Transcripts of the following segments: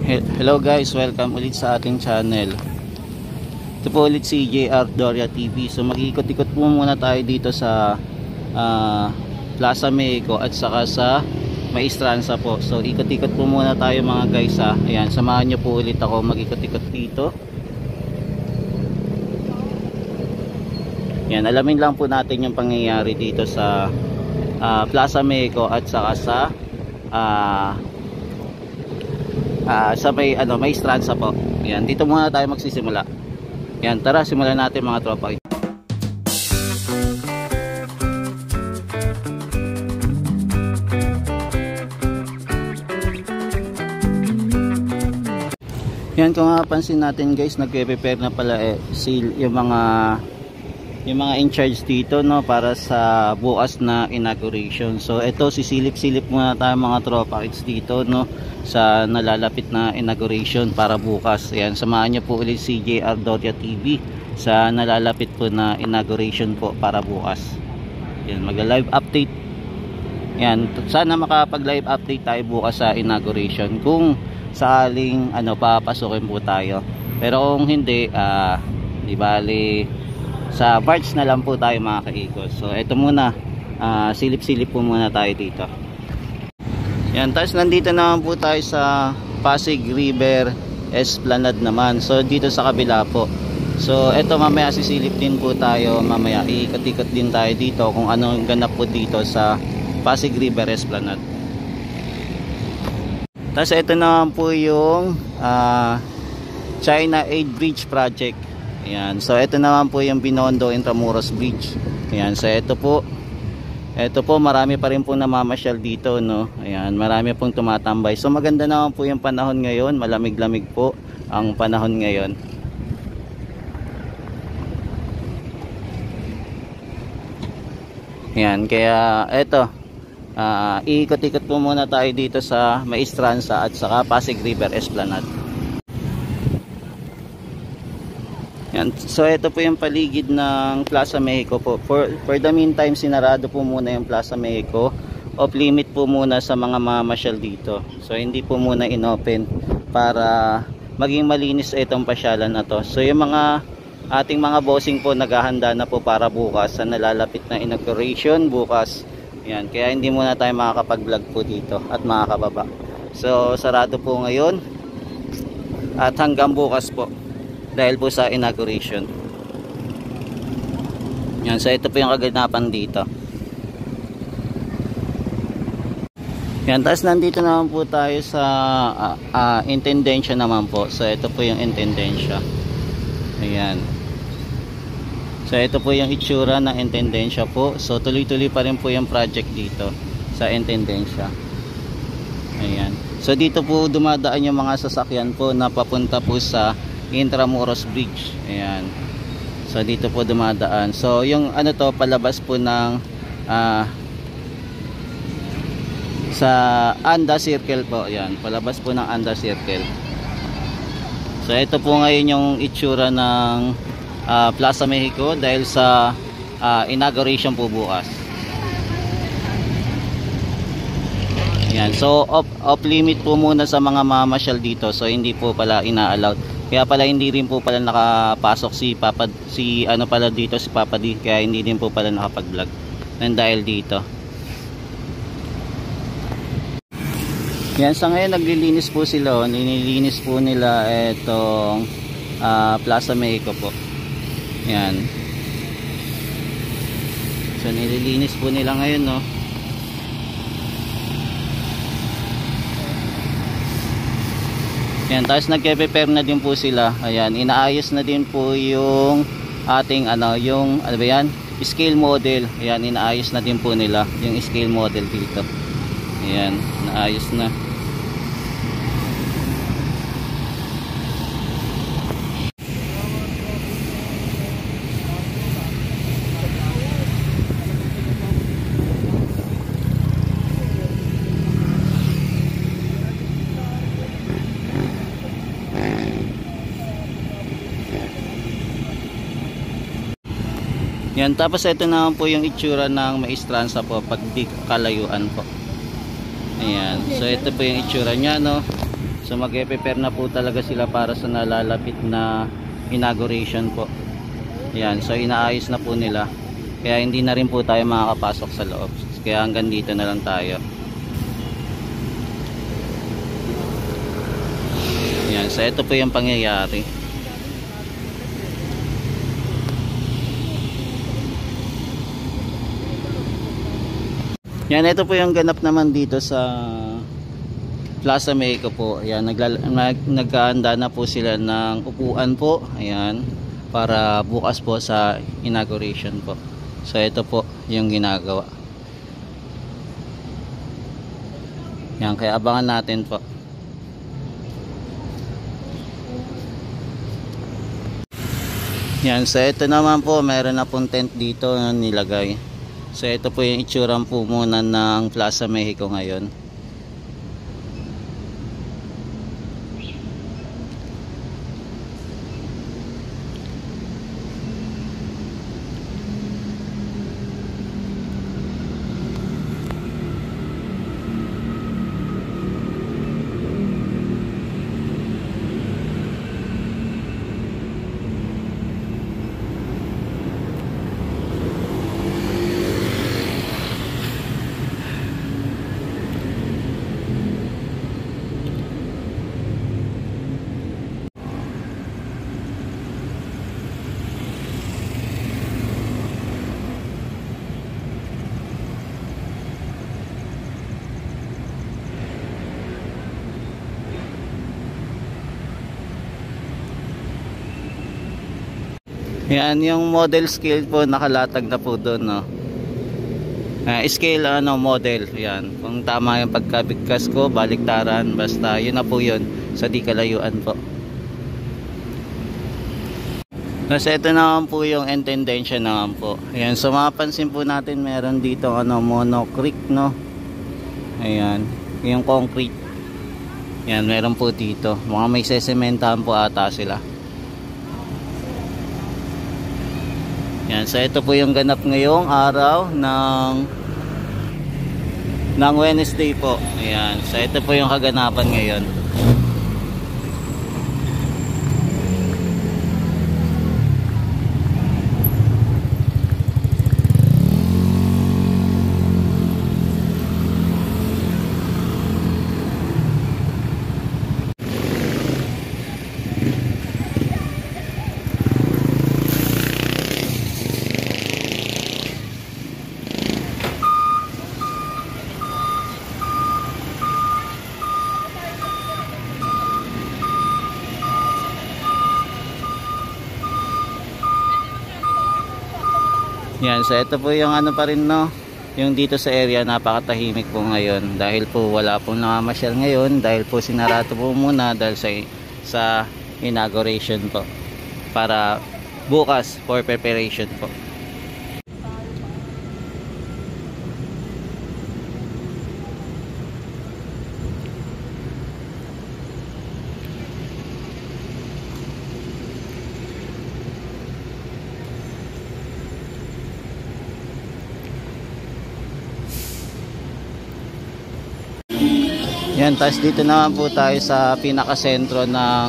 Hello guys, welcome ulit sa ating channel. Ito po ulit si JR Doria TV. So mag-ikot-ikot po muna tayo dito sa Plaza Mexico at saka sa Maestranza po. So ikot-ikot po muna tayo mga guys ha. Ayan, samahan nyo po ulit ako mag-ikot-ikot dito. Ayan, alamin lang po natin yung pangyayari dito sa Plaza Mexico at saka sa Maestranza po. Yan, dito muna tayo magsisimula. Yan, tara simulan natin mga tropa. Yan, kung mapapansin natin guys, nagpe-prepare na pala yung mga in charge dito, no, para sa bukas na inauguration. So ito, sisilip-silip muna tayo mga tropa kids dito, no, sa nalalapit na inauguration para bukas. Ayan, samahan nyo po ulit si JR Doria TV sa nalalapit po na inauguration po para bukas. Ayan, mag-live update. Ayan, sana makapag-live update tayo bukas sa inauguration kung sakaling papasukin po tayo. Pero kung hindi, di bali sa March na lang po tayo mga kaikos. So ito muna, silip-silip po muna tayo dito. Yan, tapos nandito naman po tayo sa Pasig River Esplanade naman. So dito sa kabila po. So ito, mamaya sisilip din po tayo. Mamaya iikot-ikot din tayo dito kung ano ganap po dito sa Pasig River Esplanade. Tapos ito naman po yung China Aid Bridge Project. Ayan, so ito naman po yung Binondo Intramuros Bridge. Ayan, so ito po marami pa rin po namamasyal dito, no. Ayan, marami pong tumatambay. So maganda naman po yung panahon ngayon, malamig-lamig po ang panahon ngayon. Ayan, kaya ito, iikot-ikot po muna tayo dito sa Maestranza at saka Pasig River Esplanade. Yan. So ito po yung paligid ng Plaza Mexico po. For the meantime, sinarado po muna yung Plaza Mexico. Off limit po muna sa mga mamasyal dito. So hindi po muna inopen para maging malinis itong pasyalan na to. So yung ating mga bossing po naghahanda na po para bukas sa nalalapit na inauguration bukas. Yan, kaya hindi muna tayo makakapag-vlog po dito at makakababa. So sarado po ngayon at hanggang bukas po dahil po sa inauguration. Yan, so ito po yung kaganapan dito. Yan, tapos nandito naman po tayo sa intendensya naman po. So ito po yung intendensya. Ayan. So ito po yung itsura ng intendensya po. So tuloy-tuloy pa rin po yung project dito sa intendensya. Ayan. So dito po dumadaan yung mga sasakyan po na papunta po sa Intramuros Bridge. Ayan. So dito po dumadaan. So yung palabas po ng sa Anda Circle po. Ayan, palabas po ng Anda Circle. So ito po ngayon yung itsura ng Plaza Mexico dahil sa inauguration po bukas. Ayan. So off limit po muna sa mga mamasyal dito. So hindi po pala ina-allowed. Kaya pala hindi rin po pala nakapasok si Papa D, kaya hindi din po pala nakapag-vlog nang dahil dito. Yan, sa ngayon naglilinis po sila, nililinis po nila itong Plaza Mexico po. Yan. So nililinis po nila ngayon, no. Yan, tapos nagpe-prepare na din po sila. Ayan, inaayos na din po yung ating scale model. Ayan, inaayos na din po nila yung scale model dito. Ayan, inaayos na. Yan, tapos ito naman po yung itsura ng Maestranza po pag di kalayuan po. Ayan, so ito po yung itsura nya, no. So mag-prepare na po talaga sila para sa nalalapit na inauguration po. Yan, so inaayos na po nila. Kaya hindi na rin po tayo makakapasok sa loob. Kaya hanggang dito na lang tayo. Yan, so ito po yung pangyayari. Yan, ito po yung ganap naman dito sa Plaza Mexico po. Ayan, naghaanda na po sila ng upuan po. Ayan, para bukas po sa inauguration po. So ito po yung ginagawa. Yan, kaya abangan natin po. Yan, so ito naman po, meron na pong tent dito na nilagay. So ito po yung itsura po muna ng Plaza Mexico ngayon. Yan, yung model scale po nakalatag na po doon, no. Scale model, yan. Kung tama yung pagkabigkas ko, baliktaran, basta yun na po yun sa di kalayuan po. Kasi ito naman po yung intendensya naman po. Ayan, so mapapansin po natin meron dito monocrete, no. Ayan, yung concrete. Yan, meron po dito. Mga may sesementahan po ata sila. Yan, so ito po yung ganap ngayong araw ng Wednesday po. Ayan, so ito po yung kaganapan ngayon. Yan, so ito po yung pa rin, no, yung dito sa area napakatahimik po ngayon dahil po wala pong namamasyal ngayon dahil po sinarato po muna dahil sa inauguration po para bukas for preparation po. Yan, tapos dito naman po tayo sa pinakasentro ng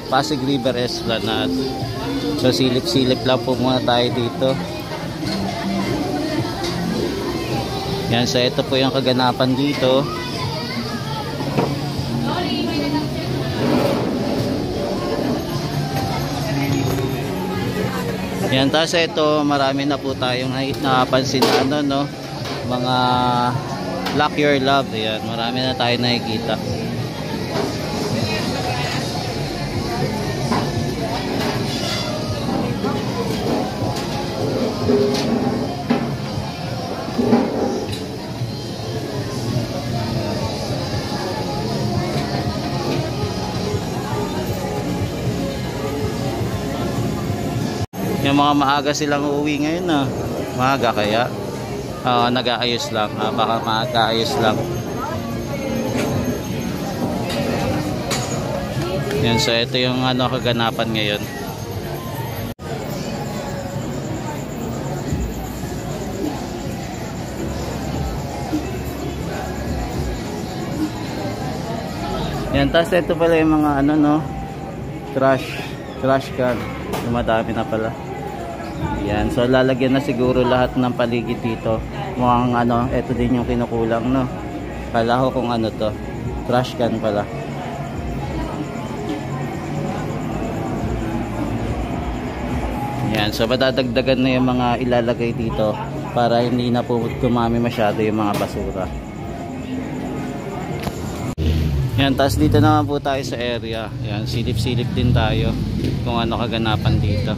Pasig River Esplanade. So silip-silip lang po muna tayo dito. Yan, so ito po yung kaganapan dito. Yan, tapos ito marami na po tayong napansin na no, mga Lock Your Love. Ayan, marami na tayo nakikita. Yung mga maaga silang uuwi ngayon, na maaga kaya nag-aayos lang, baka mag-aayos lang. Yan, so ito yung kaganapan ngayon. Yan, tapos ito pala yung mga ano no, trash can. Dumadami na pala. Yan, so lalagyan na siguro lahat ng paligid dito. Mukhang ano, ito din yung kinukulang no. Kala ko kung ano to, trash can pala. Yan, so madadagdagan na yung mga ilalagay dito para hindi na po dumami masyado yung mga basura. Yan, tapos dito naman po tayo sa area. Yan, silip-silip din tayo kung ano kaganapan dito.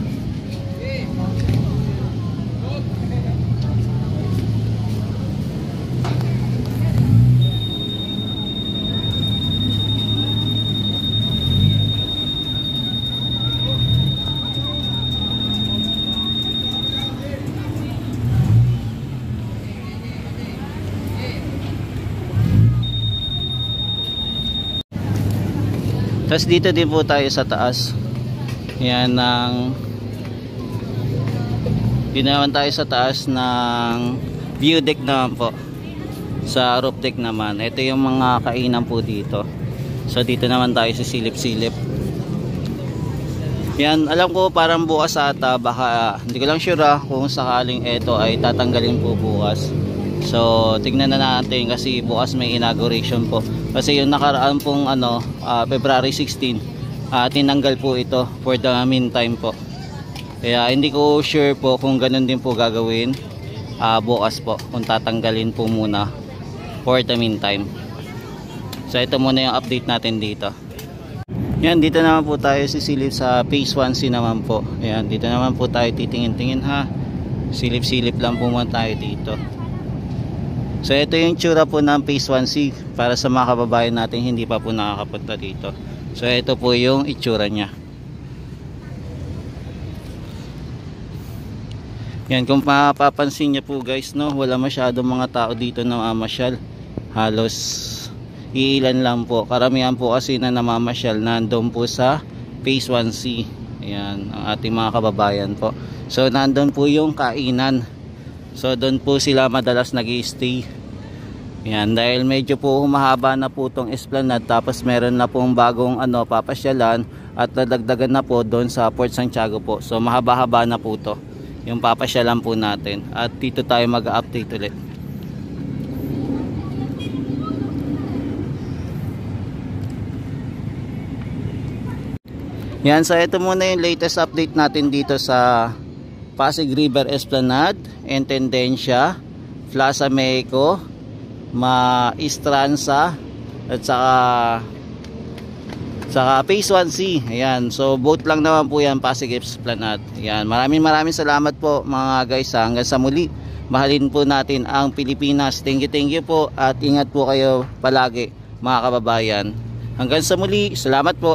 Tapos dito din po tayo sa taas. Yan naman tayo sa taas ng view deck naman po. Sa roof deck naman. Ito yung mga kainan po dito. So dito naman tayo sa silip-silip. Yan, alam ko parang bukas ata, baka hindi ko lang sure kung sakaling ito ay tatanggalin po bukas. So tignan na natin kasi bukas may inauguration po. Kasi yung nakaraan pong ano, February 16, tinanggal po ito for the meantime po. Kaya hindi ko sure po kung ganun din po gagawin bukas po, kung tatanggalin po muna for the meantime. So ito muna yung update natin dito. Yan, dito naman po tayo sisilip sa phase 1C naman po. Yan, dito naman po tayo titingin-tingin ha. Silip-silip lang po muna tayo dito. So ito yung tsura po ng phase 1C para sa mga kababayan natin hindi pa po nakakapunta dito. So ito po yung itsura nya. Yan, kung mapapansin nyo po guys no, wala masyadong mga tao dito na mamasyal. Halos iilan lang po. Karamihan po kasi na namamasyal nandun po sa phase 1C. Ayan, ang ating mga kababayan po. So nandun po yung kainan. So doon po sila madalas nag-i-stay. Yan, dahil medyo po humahaba na po itong esplanade, tapos meron na pong bagong ano, papasyalan at nadagdagan na po doon sa Port Santiago po. So mahaba-haba na po to yung papasyalan po natin. At dito tayo mag-update ulit. Yan, so ito muna yung latest update natin dito sa Pasig River Esplanade, Intendencia, Plaza Mexico, Maestranza at saka phase 1C. Ayan, so boat lang naman po yan, Pasig Esplanade. Ayan, maraming salamat po mga guys. Hanggang sa muli, mahalin po natin ang Pilipinas. Thank you po at ingat po kayo palagi mga kababayan. Hanggang sa muli, salamat po.